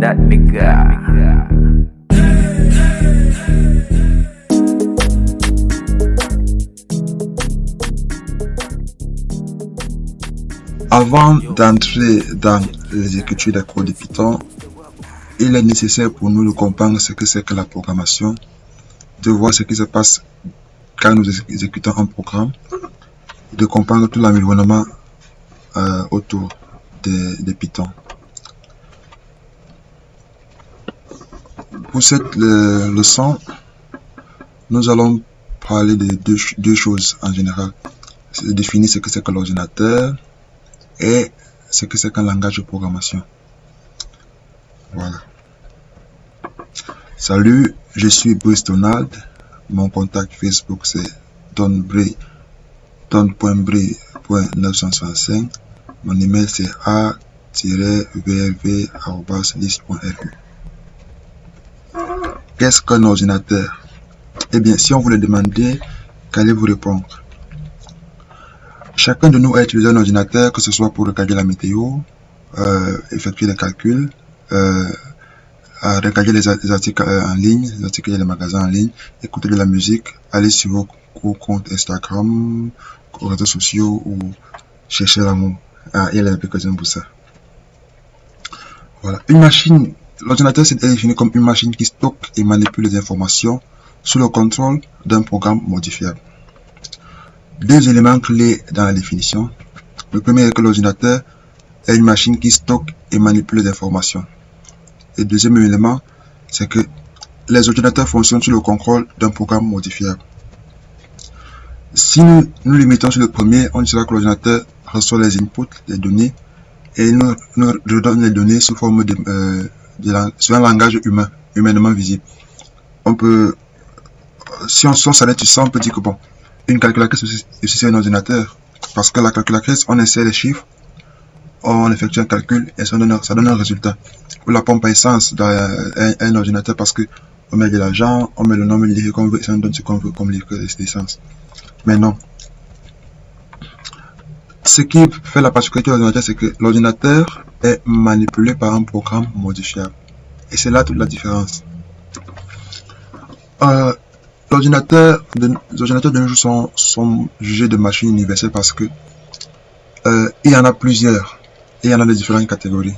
That nigga. Avant d'entrer dans l'exécution des codes de Python, il est nécessaire pour nous de comprendre ce que c'est que la programmation, de voir ce qui se passe quand nous exécutons un programme, de comprendre tout l'environnement autour de Python. Pour cette leçon, nous allons parler de deux choses en général. C'est définir ce que c'est que l'ordinateur et ce que c'est qu'un langage de programmation. Voilà. Salut, je suis Brice Donald. Mon contact Facebook c'est don.bri.965. Mon email c'est a-vrv@list.ru. Qu'est-ce qu'un ordinateur? Eh bien, si on vous le demandait, qu'allez-vous répondre? Chacun de nous a utilisé un ordinateur, que ce soit pour regarder la météo, effectuer des calculs, regarder les articles en ligne, les articles des magasins en ligne, écouter de la musique, aller sur vos comptes Instagram, aux réseaux sociaux ou chercher l'amour. Il y a l'application pour ça. Voilà. L'ordinateur c'est défini comme une machine qui stocke et manipule les informations sous le contrôle d'un programme modifiable. Deux éléments clés dans la définition. Le premier est que l'ordinateur est une machine qui stocke et manipule les informations. Et le deuxième élément, c'est que les ordinateurs fonctionnent sous le contrôle d'un programme modifiable. Si nous nous limitons sur le premier, on dira que l'ordinateur reçoit les inputs, les données, et nous redonne les données sous forme sur un langage humainement visible. On peut, si on s'arrête sur ça, on peut dire que bon, une calculatrice aussi c'est un ordinateur, parce que la calculatrice, on insère les chiffres, on effectue un calcul et ça donne un résultat. Ou la pompe à essence dans un ordinateur, parce que on met de l'argent, on met le nombre de litres qu'on veut et ça nous donne ce qu'on veut comme litre d'essence. Mais non. Ce qui fait la particularité de l'ordinateur, c'est que l'ordinateur est manipulé par un programme modifiable. Et c'est là toute la différence. Les ordinateurs de nos jours sont jugés de machines universelles parce que il y en a plusieurs et il y en a de différentes catégories.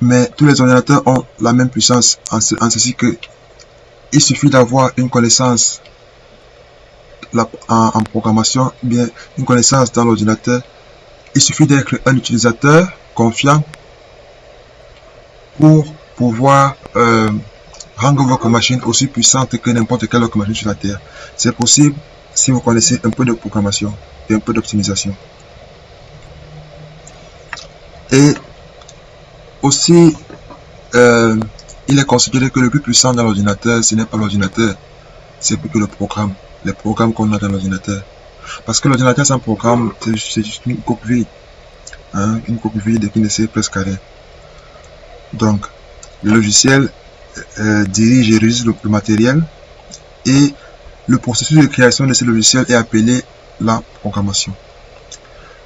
Mais tous les ordinateurs ont la même puissance en ceci que il suffit d'avoir une connaissance en programmation, bien une connaissance dans l'ordinateur. Il suffit d'être un utilisateur confiant pour pouvoir rendre votre machine aussi puissante que n'importe quelle autre machine sur la Terre. C'est possible si vous connaissez un peu de programmation et un peu d'optimisation. Et aussi, il est considéré que le plus puissant dans l'ordinateur, ce n'est pas l'ordinateur, c'est plutôt le programme, les programmes qu'on a dans l'ordinateur. Parce que l'ordinateur, c'est un programme, c'est juste une coquille vide, une coquille vide qui ne sert presque à rien. Donc, le logiciel dirige et régit le matériel et le processus de création de ce logiciel est appelé la programmation.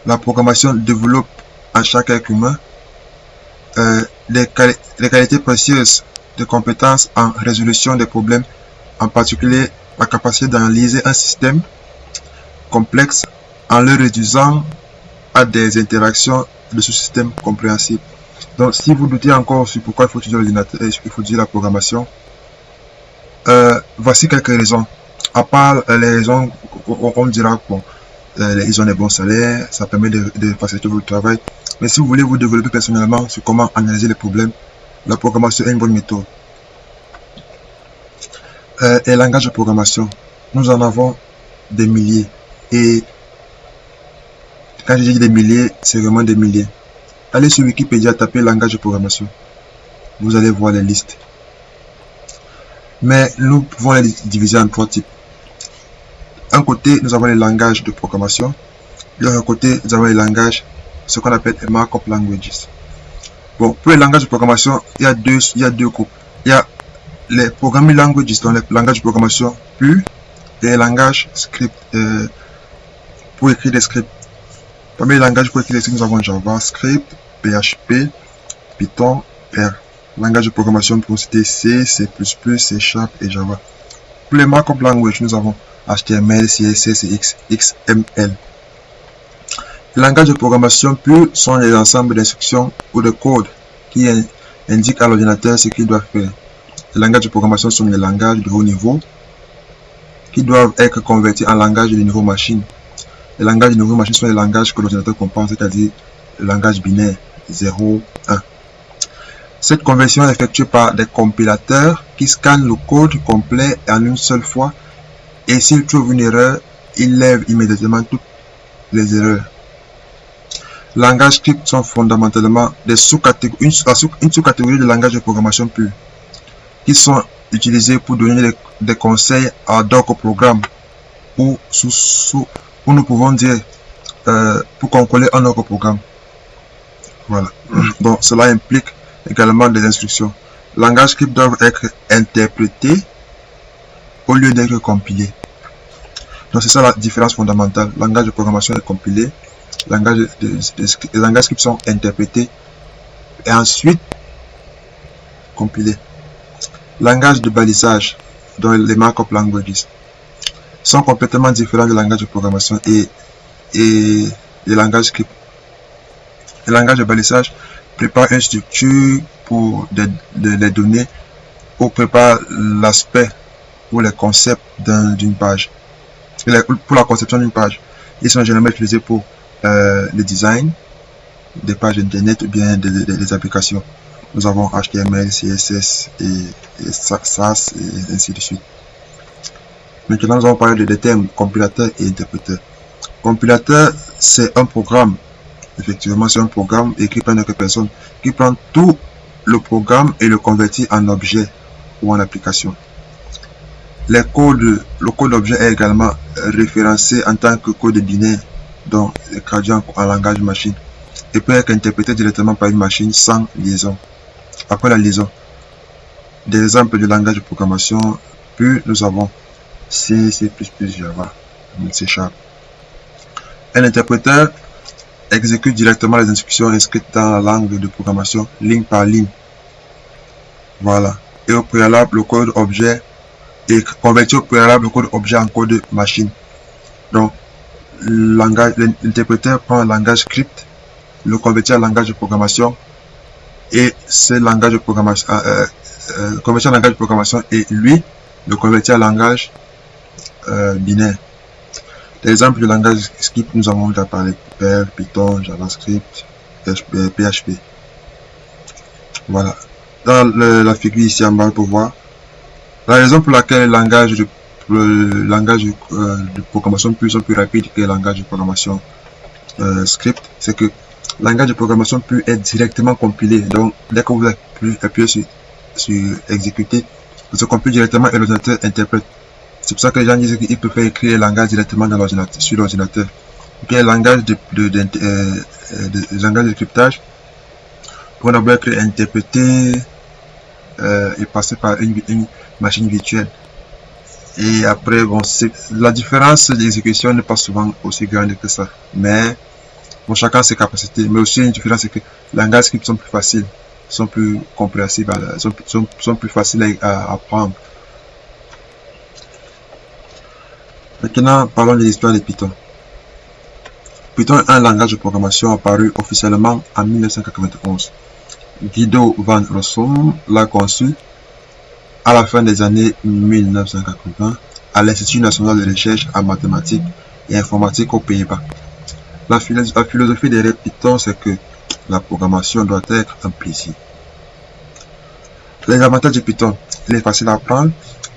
La programmation développe à chaque être humain les qualités précieuses de compétences en résolution des problèmes, en particulier la capacité d'analyser un système complexe en le réduisant à des interactions de ce système compréhensible. Donc, si vous doutez encore sur pourquoi il faut utiliser l'ordinateur, il faut utiliser la programmation, voici quelques raisons. À part les raisons, on dira bon, ils ont des bons salaires, ça permet de faciliter votre travail. Mais si vous voulez vous développer personnellement sur comment analyser les problèmes, la programmation est une bonne méthode. Et langage de programmation, nous en avons des milliers. Et quand je dis des milliers, c'est vraiment des milliers. Allez sur Wikipédia, tapez langage de programmation. Vous allez voir les listes. Mais nous pouvons les diviser en trois types. Un côté, nous avons les langages de programmation. De l'autre côté, nous avons les langages, ce qu'on appelle les markup languages. Bon, pour les langages de programmation, il y a deux groupes. Il y a les programming languages, donc les langages de programmation purs, et les langages script, pour écrire des scripts. Parmi les langages pour écrire des scripts, nous avons JavaScript, PHP, Python, R. Langage de programmation pour citer C, C++, C# et Java. Pour les markup language, nous avons HTML, CSS et XML. Les langages de programmation purs sont les ensembles d'instructions ou de code qui indiquent à l'ordinateur ce qu'il doit faire. Les langages de programmation sont des langages de haut niveau qui doivent être convertis en langage de niveau machine. Les langages de niveau machine sont les langages que l'ordinateur comprend, c'est-à-dire le langage binaire 0, 1. Cette conversion est effectuée par des compilateurs qui scannent le code complet en une seule fois et s'ils trouvent une erreur, ils lèvent immédiatement toutes les erreurs. Les langages script sont fondamentalement une sous-catégorie de langages de programmation pur qui sont utilisés pour donner des conseils à d'autres programmes ou nous pouvons dire pour contrôler un autre programme. Voilà. Donc cela implique également des instructions. Les langages script doivent être interprétés au lieu d'être compilés. Donc c'est ça la différence fondamentale. Le langage de programmation est compilé, les langages script sont interprétés et ensuite compilés. Langage de balisage, dans les markup languages, sont complètement différents des langages de programmation et les langages script. Les langages de balisage préparent une structure pour les données ou préparent l'aspect ou les concepts d'une page. Pour la conception d'une page, ils sont généralement utilisés pour le design des pages internet ou bien des applications. Nous avons HTML, CSS et SAS et ainsi de suite. Maintenant, nous allons parler des termes compilateur et interpréteur. Compilateur, c'est un programme. Effectivement, c'est un programme écrit par une autre personne qui prend tout le programme et le convertit en objet ou en application. Le code objet est également référencé en tant que code binaire, donc traduit en langage machine, et peut être interprété directement par une machine sans liaison. Après la liaison, des exemples de langage de programmation, puis nous avons C, C++, Java, C#. Un interpréteur exécute directement les instructions inscrites dans la langue de programmation, ligne par ligne. Voilà. Et au préalable, le code objet est converti au préalable le code objet en code machine. Donc, l'interpréteur prend un langage script, le convertit en langage de programmation, et ce langage de programmation, converti en langage de programmation, et lui, le convertit en langage binaire. L'exemple de langage script, nous avons déjà parlé, R, Python, JavaScript, PHP. Voilà. Dans la figure ici en bas, on peut voir la raison pour laquelle le langage de programmation pur sont plus rapide que le langage de programmation script, c'est que le langage de programmation pur est directement compilé. Donc, dès que vous appuyez sur exécuter, vous se compile directement et l'ordinateur interprète. C'est pour ça que les gens disent qu'ils peuvent écrire le langage directement sur l'ordinateur. Les langages de cryptage pour d'abord être interprété et passer par une machine virtuelle. Et après, bon, la différence d'exécution n'est pas souvent aussi grande que ça. Mais, bon, chacun a ses capacités. Mais aussi, une différence, c'est que les langages script sont plus faciles, sont plus compréhensibles, sont plus faciles à apprendre. Maintenant, parlons de l'histoire de Python. Python est un langage de programmation apparu officiellement en 1991. Guido van Rossum l'a conçu à la fin des années 1980 à l'Institut national de recherche en mathématiques et informatique aux Pays-Bas. La philosophie derrière Python, c'est que la programmation doit être un plaisir. Les avantages de Python: il est facile à apprendre,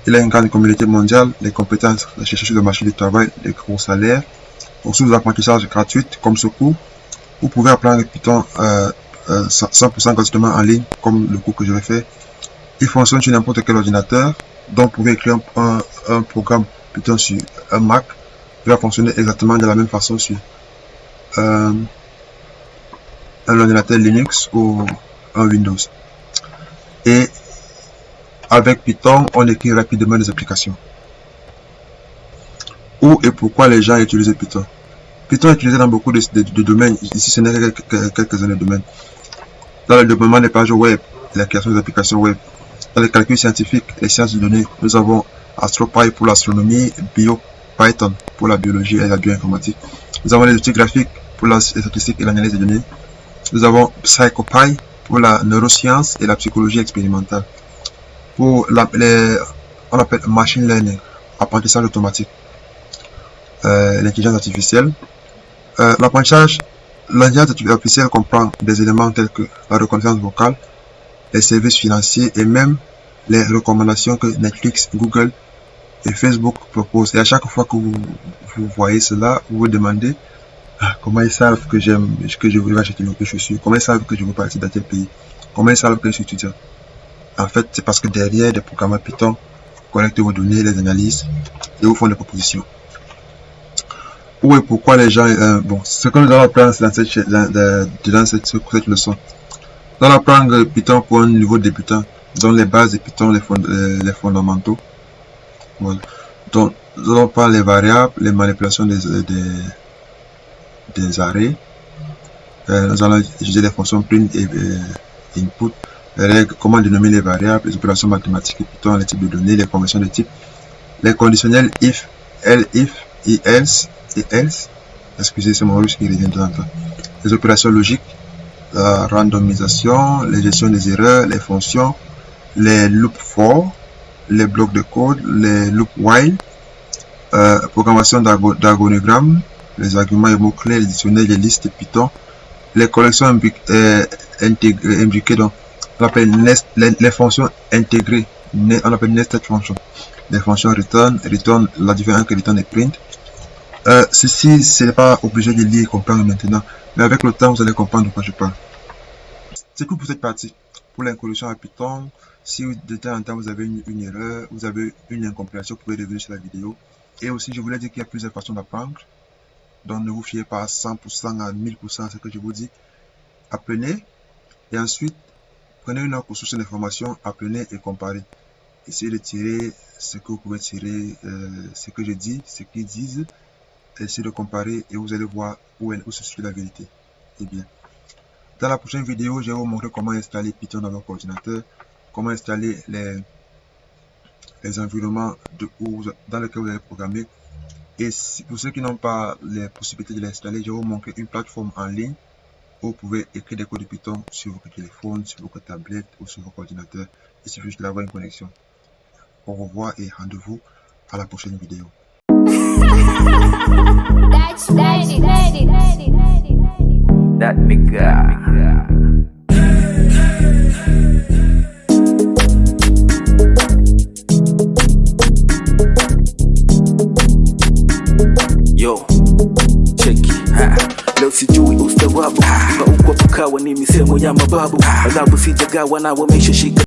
il a une grande communauté mondiale, les compétences, la recherche sur le marché du travail, les gros salaires, ressources d'apprentissage gratuites comme ce cours. Vous pouvez apprendre Python 100% gratuitement en ligne, comme le cours que je vais faire. Il fonctionne sur n'importe quel ordinateur, donc vous pouvez écrire un programme Python sur un Mac, il va fonctionner exactement de la même façon sur un ordinateur Linux ou un Windows. Et avec Python, on écrit rapidement des applications. Où et pourquoi les gens utilisent Python? Python est utilisé dans beaucoup de domaines. Ici, ce n'est que quelques-uns des domaines. Dans le développement des pages web, la création des applications web. Dans les calculs scientifiques, les sciences de données, nous avons AstroPy pour l'astronomie, BioPython pour la biologie et la bioinformatique. Nous avons les outils graphiques pour la statistique et l'analyse des données. Nous avons PsychoPy pour la neuroscience et la psychologie expérimentale. Pour on appelle machine learning, apprentissage automatique, l'intelligence artificielle. L'intelligence artificielle comprend des éléments tels que la reconnaissance vocale, les services financiers et même les recommandations que Netflix, Google et Facebook proposent. Et à chaque fois que vous voyez cela, vous vous demandez comment ils savent que je veux acheter une chaussure, comment ils savent que je veux partir dans tel pays, comment ils savent que je suis étudiant. En fait, c'est parce que derrière, des programmeurs Python collectent vos données, les analysent et vous font des propositions. Où et pourquoi les gens... ce que nous allons apprendre dans cette leçon. Nous allons apprendre Python pour un niveau débutant, dont les bases de Python, les fondamentaux. Voilà. Donc, nous allons prendre les variables, les manipulations des arrays. Nous allons utiliser les fonctions print et input, les règles, comment dénommer les variables, les opérations mathématiques de Python, les types de données, les conventions de type, les conditionnels if, else et else. Excusez, c'est mon russe qui revient de temps en temps. Les opérations logiques, la randomisation, la gestion des erreurs, les fonctions, les loops for, les blocs de code, les loop while, programmation d'organogrammes, les arguments et mots-clés, les dictionnaires, les listes Python, les collections imbriquées, donc on appelle les fonctions intégrées, on appelle nested function, les fonctions return, la différence entre return et print. Ceci, ce n'est pas obligé de lire et comprendre maintenant, mais avec le temps, vous allez comprendre de quoi je parle. C'est tout pour cette partie. Pour l'introduction à Python, si de temps en temps vous avez une erreur, vous avez une incompréhension, vous pouvez revenir sur la vidéo. Et aussi, je voulais dire qu'il y a plusieurs façons d'apprendre. Donc, ne vous fiez pas à 100% à 1000% à ce que je vous dis. Apprenez. Et ensuite, prenez une autre source d'information, apprenez et comparez. Essayez de tirer ce que vous pouvez tirer, ce que je dis, ce qu'ils disent. Essayez de comparer et vous allez voir où se situe la vérité. Et bien. Dans la prochaine vidéo, je vais vous montrer comment installer Python dans votre ordinateur, comment installer les environnements dans lesquels vous allez programmer. Et pour ceux qui n'ont pas les possibilités de l'installer, je vais vous montrer une plateforme en ligne où vous pouvez écrire des codes de Python sur votre téléphone, sur votre tablette ou sur votre ordinateur. Il suffit juste d'avoir une connexion. Au revoir et rendez-vous à la prochaine vidéo. That nigga. Yo, check it. Leo sijui ustawabu, uko tukawa ni misemo ya mababu, alafu sijagawa na wameshashika